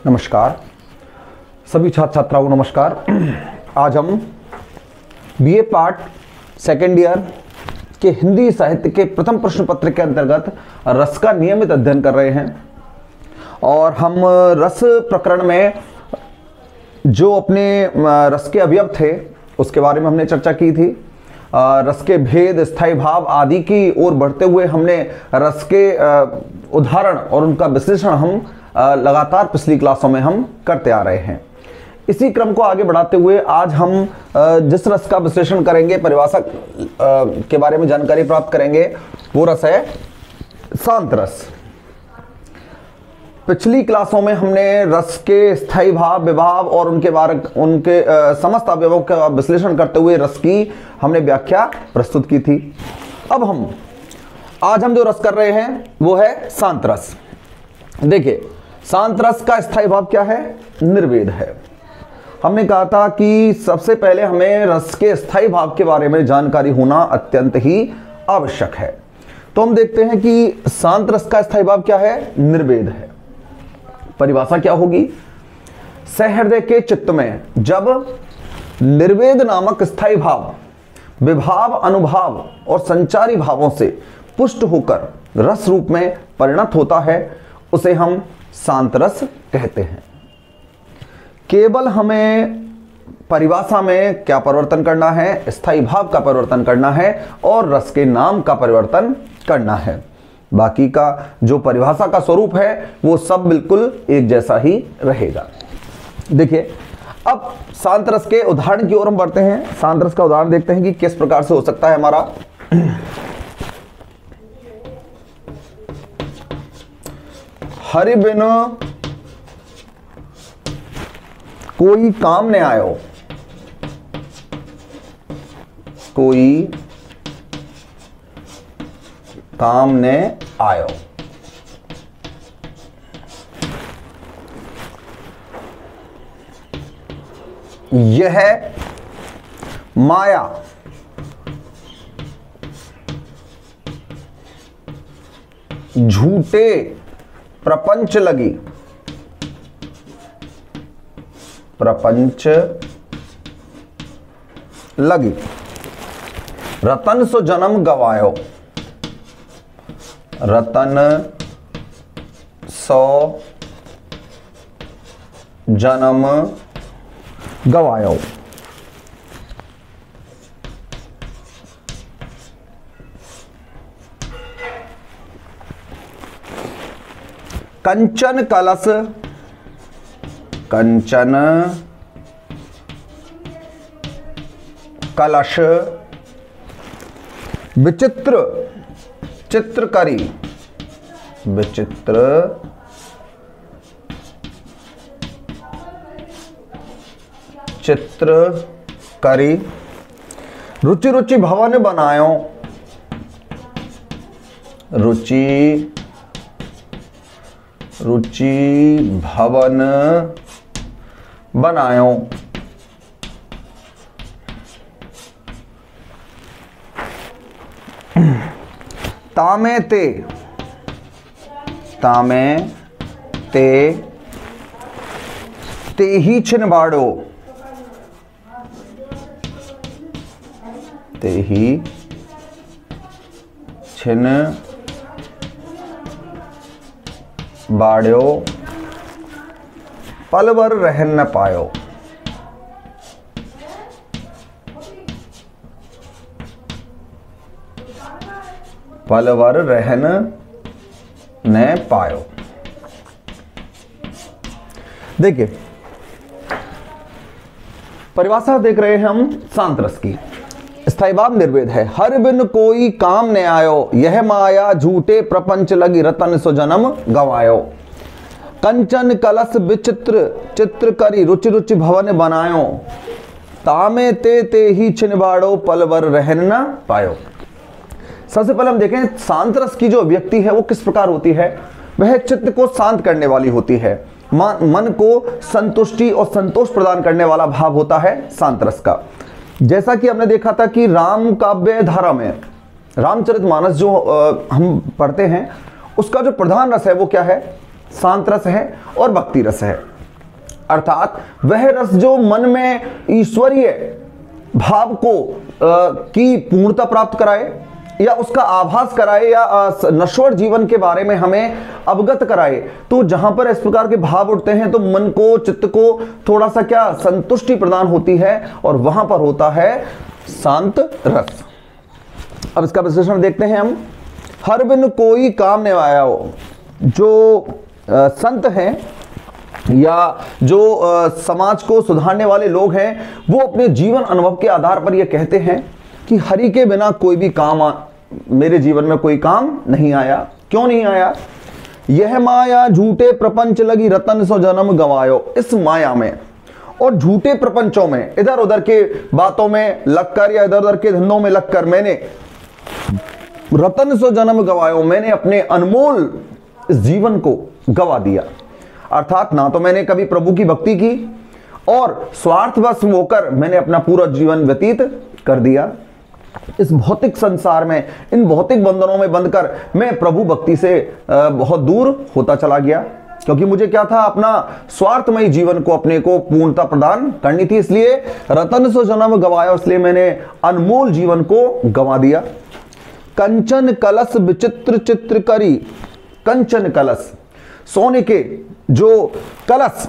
नमस्कार सभी छात्र छात्राओं को नमस्कार। आज हम बीए पार्ट सेकेंड ईयर के हिंदी साहित्य के प्रथम प्रश्न पत्र के अंतर्गत रस का नियमित अध्ययन कर रहे हैं और हम रस प्रकरण में जो अपने रस के अवयव थे उसके बारे में हमने चर्चा की थी। रस के भेद, स्थायी भाव आदि की ओर बढ़ते हुए हमने रस के उदाहरण और उनका विश्लेषण हम लगातार पिछली क्लासों में हम करते आ रहे हैं। इसी क्रम को आगे बढ़ाते हुए आज हम जिस रस का विश्लेषण करेंगे, परिभाषा के बारे में जानकारी प्राप्त करेंगे, वो रस है शांत रस। पिछली क्लासों में हमने रस के स्थायी भाव, विभाव और उनके समस्त अवयवों का विश्लेषण करते हुए रस की हमने व्याख्या प्रस्तुत की थी। अब आज हम जो रस कर रहे हैं वो है शांत रस। देखिए, शांत रस का स्थायी भाव क्या है? निर्वेद है। हमने कहा था कि सबसे पहले हमें रस के स्थायी भाव के बारे में जानकारी होना अत्यंत ही आवश्यक है। तो हम देखते हैं कि शांत रस का स्थायी भाव क्या है? निर्वेद है। परिभाषा क्या होगी? सहृदय के चित्त में जब निर्वेद नामक स्थायी भाव विभाव, अनुभाव और संचारी भावों से पुष्ट होकर रस रूप में परिणत होता है, उसे हम शांत रस कहते हैं। केवल हमें परिभाषा में क्या परिवर्तन करना है? स्थायी भाव का परिवर्तन करना है और रस के नाम का परिवर्तन करना है। बाकी का जो परिभाषा का स्वरूप है वो सब बिल्कुल एक जैसा ही रहेगा। देखिए, अब शांत रस के उदाहरण की ओर हम बढ़ते हैं। शांत रस का उदाहरण देखते हैं कि किस प्रकार से हो सकता है हमारा। हरि बिन कोई काम न आयो, कोई काम ने आयो। यह माया झूठे प्रपंच लगी, प्रपंच लगी। रतन सो जन्म गवायो, रतन सौ जन्म गवायो। कंचन कलश, कंचन कलश विचित्र चित्रकारी, विचित्र चित्रकारी। रुचि रुचि भवन बनायो, रुचि रुचि भवन बनायो। तामे ते, तामे ते ते ही छिन बाड़ो, ते ही छिन बाड़ो, पलवर रहन न पायो। पलवर रहन न पायो। देखिए, परिभाषा देख रहे हैं हम शांत रस की। स्थायी भाव निर्वेद है। हर बिन कोई काम न आयो, यह माया झूठे प्रपंच लगी, रतन सो जन्म गवायो। कंचन कलश विचित्र चित्रकारी, रुचि रुचि भवन बनायो। तामे ते ही छिन बाड़ो, पलवर रहन न पायो। सबसे पहले हम देखें शांत रस की जो व्यक्ति है वो किस प्रकार होती है। वह चित्त को शांत करने वाली होती है, मन को संतुष्टि और संतोष प्रदान करने वाला भाव होता है शांत रस का। जैसा कि हमने देखा था कि राम काव्य धारा में रामचरितमानस जो हम पढ़ते हैं उसका जो प्रधान रस है वो क्या है? शांत रस है और भक्ति रस है। अर्थात वह रस जो मन में ईश्वरीय भाव को की पूर्णता प्राप्त कराए या उसका आभास कराए या नश्वर जीवन के बारे में हमें अवगत कराए। तो जहां पर इस प्रकार के भाव उठते हैं तो मन को, चित्त को थोड़ा सा क्या संतुष्टि प्रदान होती है और वहां पर होता है शांत रस। अब इसका विश्लेषण देखते हैं हम। हर बिन कोई काम नहीं आया हो, जो संत हैं या जो समाज को सुधारने वाले लोग हैं, वो अपने जीवन अनुभव के आधार पर ये कहते हैं कि हरि के बिना कोई भी काम मेरे जीवन में कोई काम नहीं आया। क्यों नहीं आया? यह माया झूठे प्रपंच लगी रतन सो जन्म गवायो। इस माया में और झूठे प्रपंचों में, इधर उधर के बातों में लगकर या इधर उधर के धंधों में लगकर मैंने रतन सो जन्म गवायो, मैंने अपने अनमोल इस जीवन को गवा दिया। अर्थात ना तो मैंने कभी प्रभु की भक्ति की और स्वार्थवश होकर मैंने अपना पूरा जीवन व्यतीत कर दिया। इस भौतिक संसार में, इन भौतिक बंधनों में बंधकर मैं प्रभु भक्ति से बहुत दूर होता चला गया, क्योंकि मुझे क्या था, अपना स्वार्थमय जीवन को अपने को पूर्णता प्रदान करनी थी। इसलिए रतन सो जन्म गवाया, इसलिए मैंने अनमोल जीवन को गवा दिया। कंचन कलश विचित्र चित्र करी। कंचन कलश, सोने के जो कलश,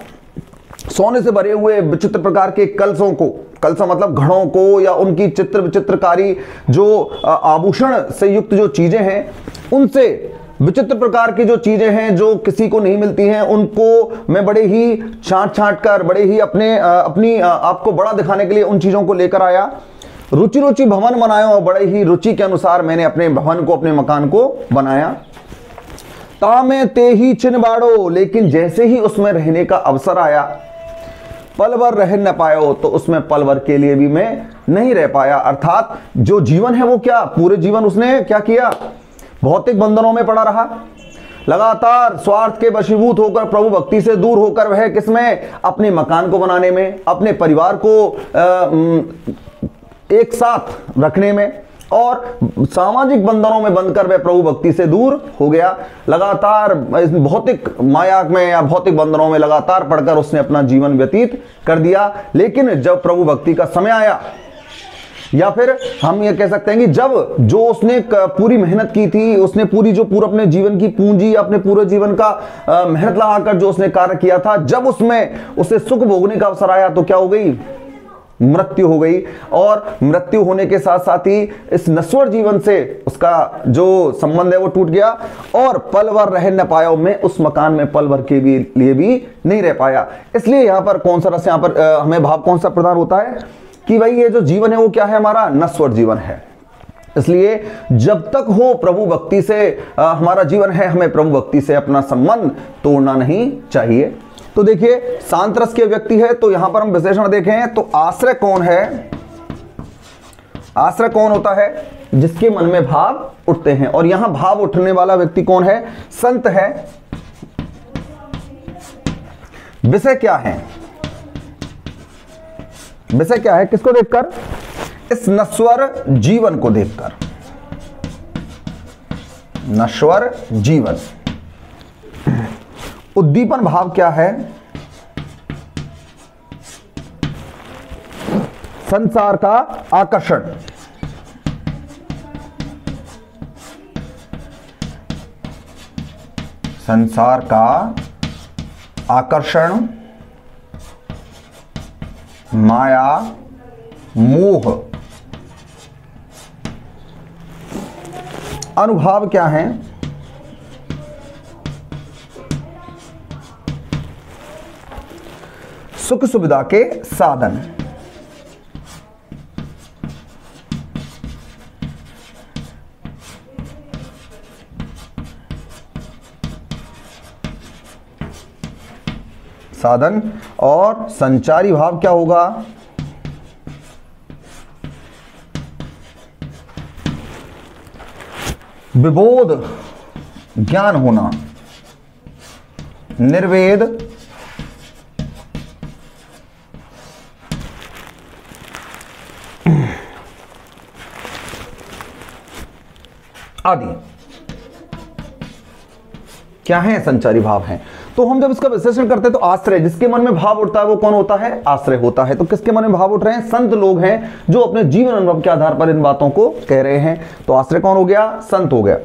सोने से भरे हुए विचित्र प्रकार के कलशों को, कलश मतलब घड़ों को या उनकी चित्र विचित्रकारी जो आभूषण से युक्त जो चीजें हैं, उनसे विचित्र प्रकार की जो चीजें हैं जो किसी को नहीं मिलती हैं, उनको मैं बड़े ही छांट कर, बड़े ही अपनी आपको बड़ा दिखाने के लिए उन चीजों को लेकर आया। रुचि रुचि भवन बनाया और बड़े ही रुचि के अनुसार मैंने अपने भवन को, अपने मकान को बनाया। तामे ते ही चिन बाड़ो, लेकिन जैसे ही उसमें रहने का अवसर आया, पल भर रह न पायो, तो उसमें पल भर के लिए भी मैं नहीं रह पाया। अर्थात जो जीवन है वो क्या, पूरे जीवन उसने क्या किया, भौतिक बंधनों में पड़ा रहा। लगातार स्वार्थ के वशीभूत होकर, प्रभु भक्ति से दूर होकर वह किसमें, अपने मकान को बनाने में, अपने परिवार को एक साथ रखने में और सामाजिक बंधनों में बंधकर वह प्रभु भक्ति से दूर हो गया। लगातार इस भौतिक माया में या भौतिक बंधनों में लगातार पढ़कर उसने अपना जीवन व्यतीत कर दिया। लेकिन जब प्रभु भक्ति का समय आया, या फिर हम ये कह सकते हैं कि जब जो उसने पूरी मेहनत की थी, उसने पूरा अपने जीवन की पूंजी, अपने पूरे जीवन का मेहनत लगाकर जो उसने कार्य किया था, जब उसमें उसे सुख भोगने का अवसर आया तो क्या हो गई, मृत्यु हो गई। और मृत्यु होने के साथ साथ ही इस नश्वर जीवन से उसका जो संबंध है वो टूट गया और पल भर रह न पाया, मैं उस मकान में पल भर के लिए भी नहीं रह पाया। इसलिए यहाँ पर कौन सा रस, यहाँ पर हमें भाव कौन सा प्रदान होता है कि भाई ये जो जीवन है वो क्या है, हमारा नश्वर जीवन है। इसलिए जब तक हो प्रभु भक्ति से हमारा जीवन है, हमें प्रभु भक्ति से अपना संबंध तोड़ना नहीं चाहिए। तो देखिए शांत रस के व्यक्ति है, तो यहां पर हम विश्लेषण देखें तो आश्रय कौन है, आश्रय कौन होता है, जिसके मन में भाव उठते हैं। और यहां भाव उठने वाला व्यक्ति कौन है, संत है। विषय क्या है, विषय क्या है, किसको देखकर, इस नश्वर जीवन को देखकर, नश्वर जीवन। उद्दीपन भाव क्या है, संसार का आकर्षण। संसार का आकर्षण, माया, मोह। अनुभाव क्या है, सुख सुविधा के साधन। साधन और संचारी भाव क्या होगा, विबोध ज्ञान होना, निर्वेद आदि। क्या हैं? संचारी भाव हैं। तो हम जब इसका विश्लेषण करते हैं तो आश्रय, जिसके मन में भाव उठता है वो कौन होता है? आश्रय होता है। तो किसके मन में भाव उठ रहे हैं? संत लोग हैं जो अपने जीवन अनुभव के आधार पर इन बातों को कह रहे हैं। तो आश्रय कौन हो गया? संत हो गया।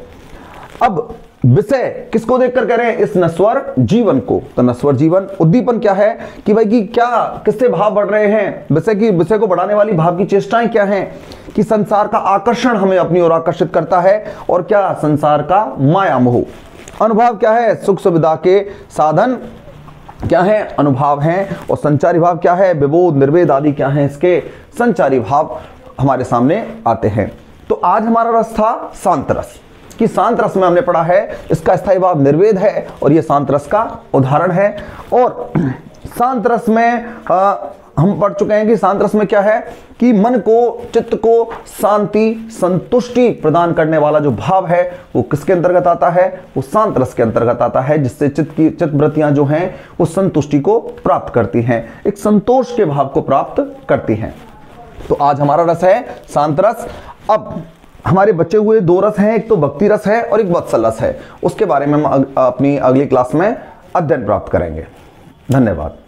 अब विषय किसको देखकर कह रहे हैं? इस नश्वर जीवन को। तो नश्वर जीवन। उद्दीपन क्या है कि भाई कि क्या किससे भाव बढ़ रहे हैं? विषय को बढ़ाने वाली भाव की चेष्टाएं क्या हैं? कि संसार का आकर्षण हमें अपनी ओर आकर्षित करता है, और क्या? संसार का माया मोह। अनुभव क्या है? सुख सुविधा के साधन क्या है? अनुभव हैं। और संचारी भाव क्या है? विबोध निर्वेद आदि क्या है? इसके संचारी भाव हमारे सामने आते हैं। तो आज हमारा रस था शांत रस, कि शांत रस में हमने पढ़ा है इसका स्थायी भाव निर्वेद है, और यह शांत रस का उदाहरण है। और शांत रस में हम पढ़ चुके हैं कि शांत रस में क्या है कि मन को, चित्त को शांति, संतुष्टि प्रदान करने वाला जो भाव है वो किसके अंतर्गत आता है? वो शांत रस के अंतर्गत आता है, जिससे चित्त वृत्तियां जो हैं वो संतुष्टि को प्राप्त करती हैं, एक संतोष के भाव को प्राप्त करती हैं। तो आज हमारा रस है शांत रस। अब हमारे बचे हुए दो रस हैं, एक तो भक्ति रस है और एक वत्सल रस है। उसके बारे में हम अपनी अगली क्लास में अध्ययन प्राप्त करेंगे। धन्यवाद।